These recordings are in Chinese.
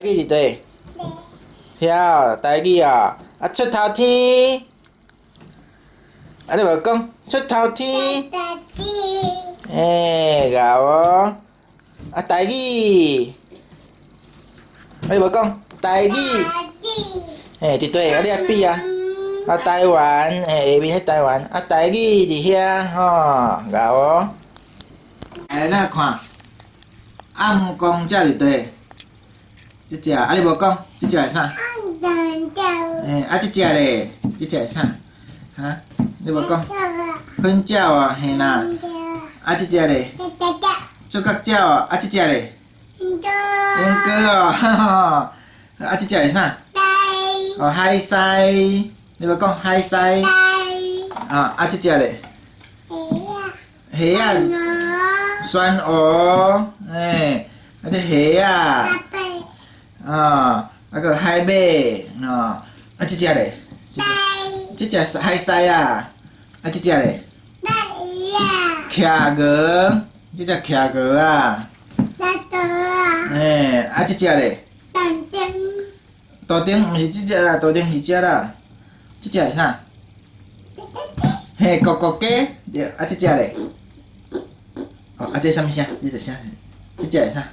语是对。晓台语哦，啊出头天，啊你无讲出头天，搞哦，啊台语，啊你无讲台语，伫对，啊你爱比啊，啊台湾，下面迄台湾，啊台语伫遐吼，搞哦，咱看，暗公才伫对，即只，啊你无讲，即只是啥？啊，即只咧，即只是啥？哈？你无讲？粉饺啊，嘿啦。啊，即只咧？竹角饺啊，啊，即只咧？莺歌哦，哈哈。啊，即只是啥？哦，海西。你无讲海西？啊，啊，即只咧？虾啊。酸蚵，啊，即虾啊。啊。啊个海马，啊即只咧，即只海狮啊，啊即只咧，徛鹅，即只徛鹅啊，啊即只咧，豆丁毋是即只啦，豆丁是只啦，即只是啥？嘿，咕咕鸡，对，啊即只咧，哦啊这啥物声？你是啥？即只是啥？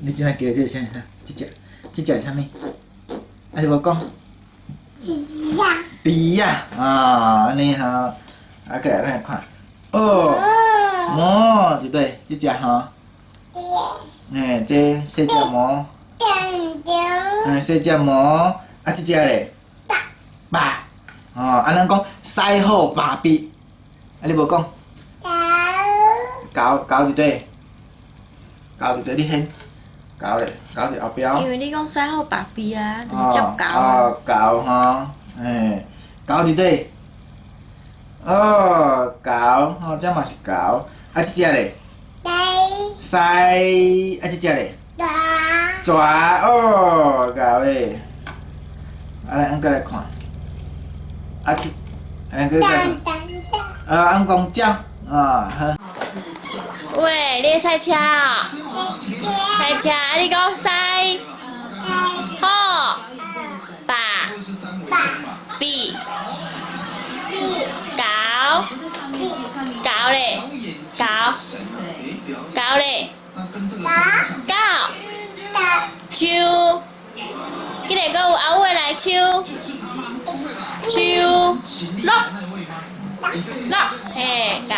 你即摆叫这声是啥？即只。即只是啥物？啊，你无讲？猪啊！啊，安尼吼，啊，过来咱来看。哦，毛，对对，即只吼。这细只毛。细只毛，啊，即只咧？肉。哦，啊，咱讲西好白鼻，啊，你无讲？狗对对，狗对对，你hen。狗咧，狗伫后壁。因为你讲西好白鼻啊，就是接狗啊。哦，狗吼，狗伫底。哦，狗，吼，这嘛是狗。啊，即只咧？狮。啊，即只咧？蛇。哦，狗诶。啊，咱过来看。啊，咱过来看。安公鸟，啊，好。喂，你会赛车哦？赛车，啊你讲赛好爸比狗狗咧狗咧狗手，记得搁有后尾来手落嘿狗。